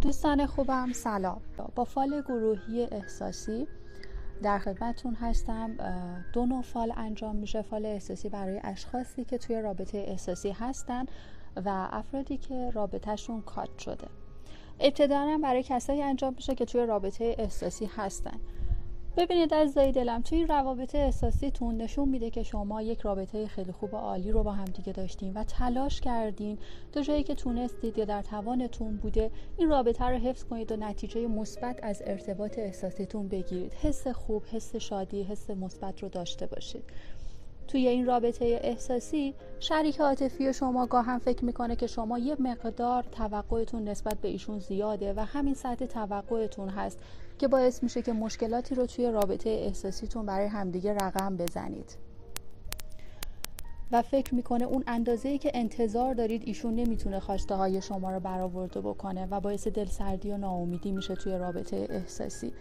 دوستان خوبم سلام. با فال گروهی احساسی در خدمتتون هستم. 2 نوع فال انجام میشه. فال احساسی برای اشخاصی که توی رابطه احساسی هستن و افرادی که رابطهشون کات شده. ابتداً برای کسایی انجام میشه که توی رابطه احساسی هستن. ببینید عزیزای دلم، توی روابط احساسیتون نشون میده که شما یک رابطه خیلی خوب و عالی رو با هم دیگه داشتین و تلاش کردین تا جایی که تونستید یا در توانتون بوده این رابطه رو حفظ کنید و نتیجه مثبت از ارتباط احساسیتون بگیرید. حس خوب، حس شادی، حس مثبت رو داشته باشید. توی این رابطه احساسی شریک عاطفی شما گاهن فکر میکنه که شما یه مقدار توقعتون نسبت به ایشون زیاده و همین سطح توقعتون هست که باعث میشه که مشکلاتی رو توی رابطه احساسیتون برای همدیگه رقم بزنید و فکر میکنه اون اندازه‌ای که انتظار دارید ایشون نمیتونه خواسته های شما رو برآورده بکنه و باعث دلسردی و ناامیدی میشه توی رابطه احساسی.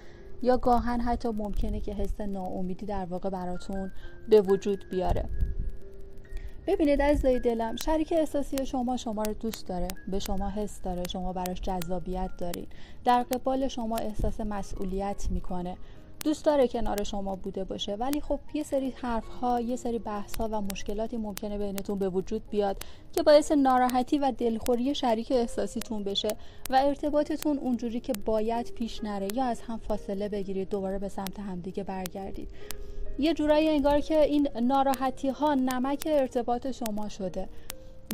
یا گاهن حتی ممکنه که حس ناامیدی در واقع براتون به وجود بیاره. ببینید عزیزای دلم، شریک احساسی شما رو دوست داره، به شما حس داره، شما براش جذابیت دارین، در قبال شما احساس مسئولیت میکنه، دوست داره کنار شما بوده باشه، ولی خب یه سری حرف‌ها، یه سری بحث‌ها و مشکلاتی ممکنه بینتون به وجود بیاد که باعث ناراحتی و دلخوری شریک احساسیتون بشه و ارتباطتون اونجوری که باید پیش نره یا از هم فاصله بگیرید، دوباره به سمت همدیگه برگردید. یه جورایی انگار که این ناراحتی‌ها نمک ارتباط شما شده،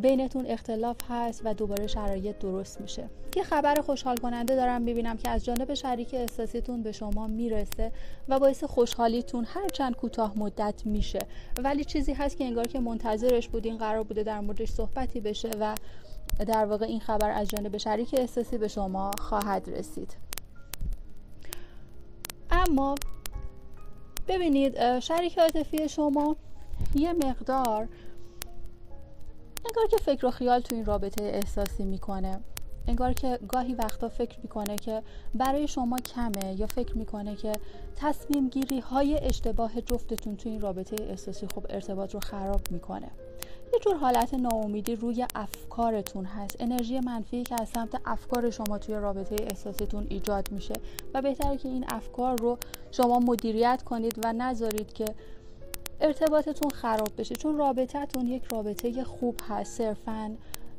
بینتون اختلاف هست و دوباره شرایط درست میشه. یه خبر خوشحال کننده دارم میبینم که از جانب شریک احساسیتون به شما میرسه و باعث خوشحالیتون هرچند کوتاه مدت میشه، ولی چیزی هست که انگار که منتظرش بودین، قرار بوده در موردش صحبتی بشه و در واقع این خبر از جانب شریک احساسی به شما خواهد رسید. اما ببینید شریک عاطفی شما یه مقدار انگار که فکر و خیال تو این رابطه احساسی میکنه، انگار که گاهی وقتا فکر میکنه که برای شما کمه، یا فکر میکنه که تصمیم گیری های اشتباه جفتتون تو این رابطه احساسی خب ارتباط رو خراب میکنه. یه جور حالت ناامیدی روی افکارتون هست، انرژی منفی که از سمت افکار شما توی رابطه احساسیتون ایجاد میشه و بهتره که این افکار رو شما مدیریت کنید و نذارید که ارتباطتون خراب بشه، چون رابطتون یک رابطه خوب هست. صرفاً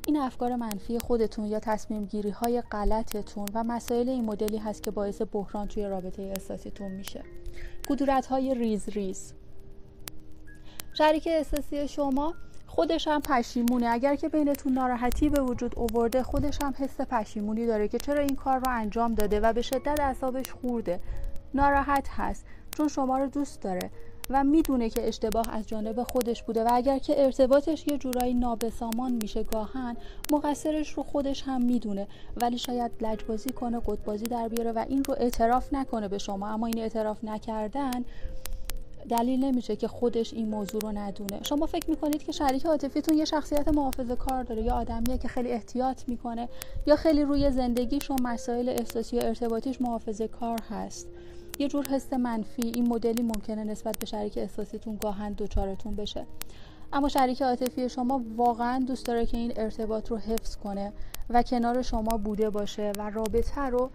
این افکار منفی خودتون یا تصمیم گیری های غلطتون و مسائل این مدلی هست که باعث بحران توی رابطه احساسیتون میشه. کدورت های ریز ریز. شریک احساسی شما خودش هم پشیمونه، اگر که بینتون ناراحتی به وجود آورده خودش هم حس پشیمونی داره که چرا این کار رو انجام داده و به شدت اعصابش خورده، ناراحت هست چون شما رو دوست داره و میدونه که اشتباه از جانب خودش بوده و اگر که ارتباطش یه جورایی نابسامان میشه گاهن مقصرش رو خودش هم میدونه، ولی شاید لجبازی کنه، قطبازی در بیاره و این رو اعتراف نکنه به شما. اما این اعتراف نکردن دلیل نمیشه که خودش این موضوع رو ندونه. شما فکر میکنید که شریک عاطفیتون یه شخصیت محافظه‌کار داره، یا آدمیه که خیلی احتیاط میکنه، یا خیلی روی زندگیش و مسائل احساسی و ارتباطیش محافظه‌کار هست. یه جور حس منفی این مدلی ممکنه نسبت به شریک احساسیتون گاهن دوچارتون بشه. اما شریک عاطفی شما واقعا دوست داره که این ارتباط رو حفظ کنه و کنار شما بوده باشه و رابطه رو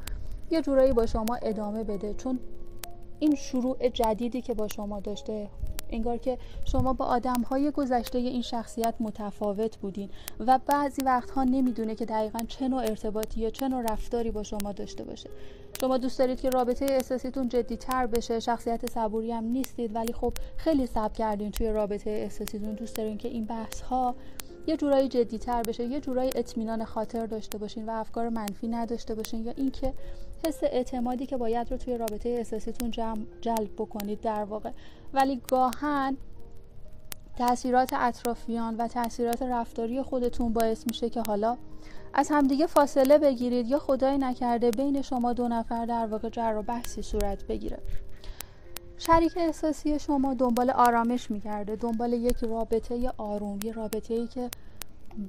یه جورایی با شما ادامه بده، چون این شروع جدیدی که با شما داشته انگار که شما با آدم‌های گذشته این شخصیت متفاوت بودین و بعضی وقتها نمیدونه که دقیقاً چه نوع ارتباطی یا چه نوع رفتاری با شما داشته باشه. شما دوست دارید که رابطه احساسیتون جدی‌تر بشه، شخصیت صبوری هم نیستید، ولی خب خیلی صبر کردین توی رابطه احساسیتون، دوست دارین که این بحث‌ها یه جورایی جدی‌تر بشه، یه جورایی اطمینان خاطر داشته باشین و افکار منفی نداشته باشین، یا اینکه حس اعتمادی که باید رو توی رابطه احساسیتون جلب بکنید در واقع. ولی گاهن تأثیرات اطرافیان و تأثیرات رفتاری خودتون باعث میشه که حالا از همدیگه فاصله بگیرید یا خدای نکرده بین شما 2 نفر در واقع جر و بحثی صورت بگیره. شریک احساسی شما دنبال آرامش میگرده، دنبال یک رابطه آروم، یه رابطه‌ای که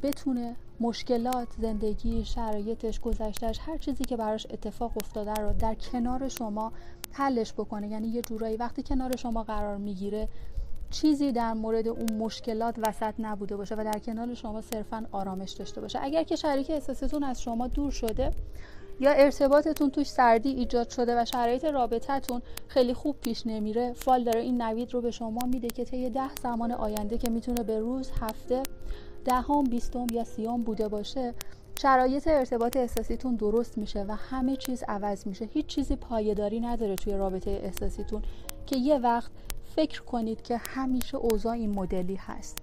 بتونه مشکلات زندگی، شرایطش، گذشتهش، هر چیزی که براش اتفاق افتاده رو در کنار شما حلش بکنه. یعنی یه جورایی وقتی کنار شما قرار میگیره چیزی در مورد اون مشکلات وسط نبوده باشه و در کنار شما صرفاً آرامش داشته باشه. اگر که شریک احساسیتون از شما دور شده یا ارتباطتون توش سردی ایجاد شده و شرایط رابطتون خیلی خوب پیش نمیره، فال داره این نوید رو به شما میده که طی 10 زمان آینده که میتونه به روز، هفته، 10، 20 یا 30 بوده باشه، شرایط ارتباط احساسیتون درست میشه و همه چیز عوض میشه. هیچ چیزی پایه‌داری نداره توی رابطه احساسیتون که یه وقت فکر کنید که همیشه اوضاع این مدلی هست.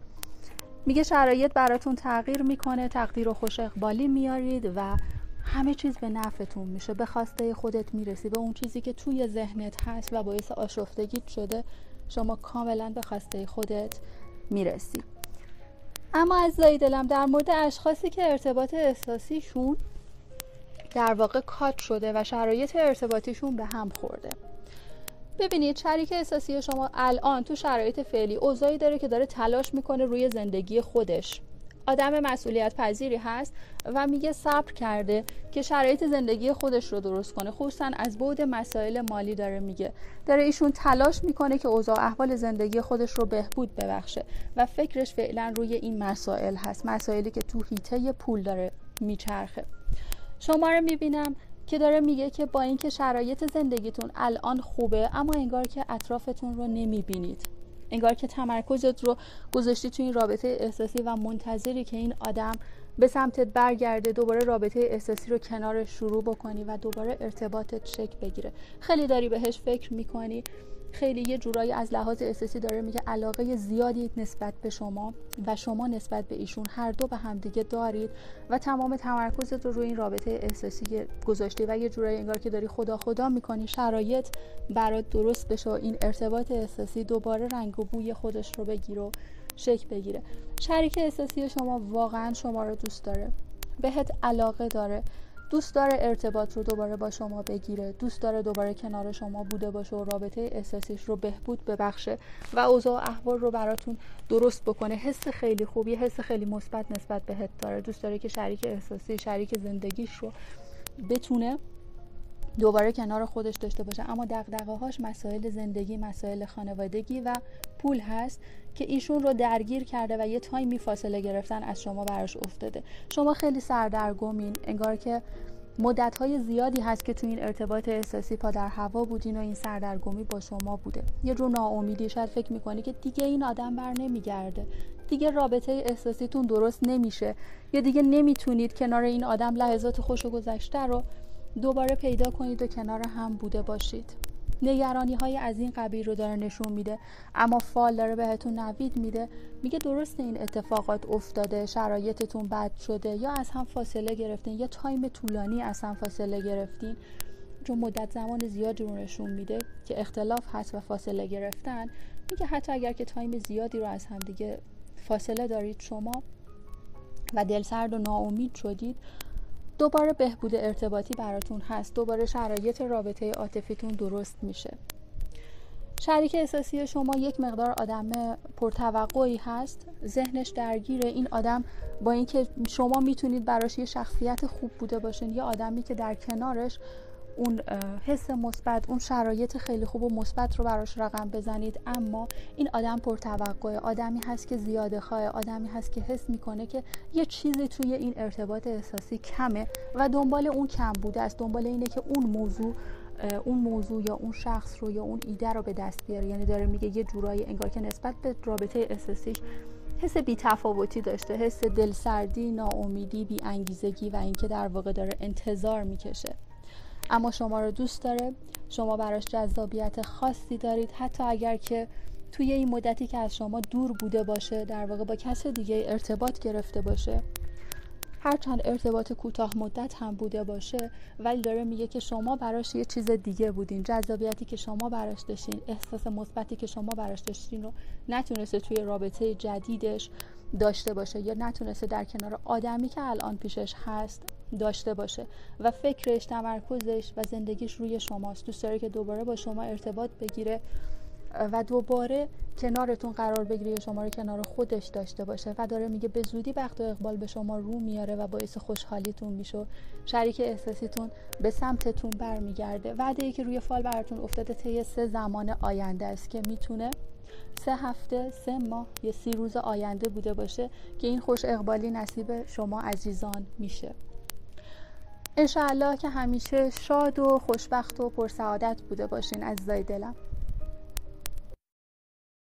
میگه شرایط براتون تغییر میکنه، تقدیر و خوش اقبالی میارید و همه چیز به نفعتون میشه. به خواسته خودت میرسی، به اون چیزی که توی ذهنت هست و باعث آشفتگیت شده شما کاملا به خواسته خودت میرسی. اما عزیزای دلم، در مورد اشخاصی که ارتباط احساسیشون در واقع کات شده و شرایط ارتباطیشون به هم خورده، ببینید شریک احساسی شما الان تو شرایط فعلی اوضاعی داره که داره تلاش میکنه روی زندگی خودش، آدم مسئولیت پذیری هست و میگه صبر کرده که شرایط زندگی خودش رو درست کنه. خصوصا از بعد مسائل مالی داره میگه، داره ایشون تلاش میکنه که اوضاع احوال زندگی خودش رو بهبود ببخشه و فکرش فعلا روی این مسائل هست، مسائلی که تو حیطه پول داره میچرخه. شما رو میبینم که داره میگه که با اینکه شرایط زندگیتون الان خوبه، اما انگار که اطرافتون رو نمیبینید، انگار که تمرکزت رو گذاشتی تو این رابطه احساسی و منتظری که این آدم به سمتت برگرده، دوباره رابطه احساسی رو کنارش شروع بکنی و دوباره ارتباطت شکل بگیره. خیلی داری بهش فکر میکنی، خیلی یه جورایی از لحاظ احساسی داره میگه علاقه زیادی نسبت به شما و شما نسبت به ایشون، هر دو به هم دیگه دارید و تمام تمرکزت رو روی این رابطه احساسی گذاشتی و یه جورایی انگار که داری خدا خدا میکنی شرایط برات درست بشه، این ارتباط احساسی دوباره رنگ و بوی خودش رو بگیره و شکل بگیره. شریک احساسی شما واقعا شما رو دوست داره، بهت علاقه داره، دوست داره ارتباط رو دوباره با شما بگیره، دوست داره دوباره کنار شما بوده باشه و رابطه احساسیش رو بهبود ببخشه و اوضاع احوال رو براتون درست بکنه. حس خیلی خوبی، حس خیلی مثبت نسبت بهت داره. دوست داره که شریک احساسی، شریک زندگیش رو بتونه دوباره کنار خودش داشته باشه، اما دغدغه‌هاش مسائل زندگی، مسائل خانوادگی و پول هست که ایشون رو درگیر کرده و یه تایمی فاصله گرفتن از شما براش افتاده. شما خیلی سردرگمین، انگار که مدت‌های زیادی هست که تو این ارتباط احساسی پا در هوا بودین و این سردرگمی با شما بوده. یه جور ناامیدی، شاید فکر می‌کنی که دیگه این آدم بر نمیگرده، دیگه رابطه احساسیتون درست نمیشه، یا دیگه نمیتونید کنار این آدم لحظات خوش و گذشته رو دوباره پیدا کنید و کنار هم بوده باشید. نگرانی های از این قبیل رو داره نشون میده، اما فال داره بهتون نوید میده، میگه درسته این اتفاقات افتاده، شرایطتون بد شده یا از هم فاصله گرفتین یا تایم طولانی از هم فاصله گرفتین، چون مدت زمان زیادی رو نشون میده که اختلاف هست و فاصله گرفتن. میگه حتی اگر که تایم زیادی رو از هم دیگه فاصله دارید شما و دلسرد و ناامید شدید، دوباره بهبود ارتباطی براتون هست، دوباره شرایط رابطه عاطفیتون درست میشه. شریک احساسی شما یک مقدار آدم پرتوقعی هست، ذهنش درگیره. این آدم با اینکه شما میتونید براش یه شخصیت خوب بوده باشین، یه آدمی که در کنارش اون حس مثبت، اون شرایط خیلی خوب و مثبت رو براش رقم بزنید، اما این آدم پرتوقعه، آدمی هست که زیاده خواه، آدمی هست که حس میکنه که یه چیزی توی این ارتباط احساسی کمه و دنبال اون کم بوده است، دنبال اینه که اون موضوع یا اون شخص رو یا اون ایده رو به دست بیاره. یعنی داره میگه یه جورایی انگار که نسبت به رابطه احساسیش حس بی‌تفاوتی داشته، حس دلسردی، ناامیدی، بی‌انگیزگی و اینکه در واقع داره انتظار میکشه. اما شما رو دوست داره، شما براش جذابیت خاصی دارید، حتی اگر که توی این مدتی که از شما دور بوده باشه، در واقع با کس دیگه ارتباط گرفته باشه، هرچند ارتباط کوتاه مدت هم بوده باشه، ولی داره میگه که شما براش یه چیز دیگه بودین، جذابیتی که شما براش داشتین، احساس مثبتی که شما براش داشتین رو نتونسته توی رابطه جدیدش داشته باشه یا نتونسته در کنار آدمی که الان پیشش هست داشته باشه و فکرش، تمرکزش و زندگیش روی شماست. دوست داره که دوباره با شما ارتباط بگیره و دوباره کنارتون قرار بگیره، شما رو کنار خودش داشته باشه و داره میگه به زودی بخت و اقبال به شما رو میاره و باعث خوشحالیتون میشه. شریک احساسیتون به سمتتون برمیگرده. وعده‌ای که روی فال براتون افتاده طی 3 زمان آینده است که میتونه 3 هفته، 3 ماه یا 30 روز آینده بوده باشه که این خوش اقبالی نصیب شما عزیزان میشه. انشاءالله که همیشه شاد و خوشبخت و پرسعادت بوده باشین عزیزای دلم.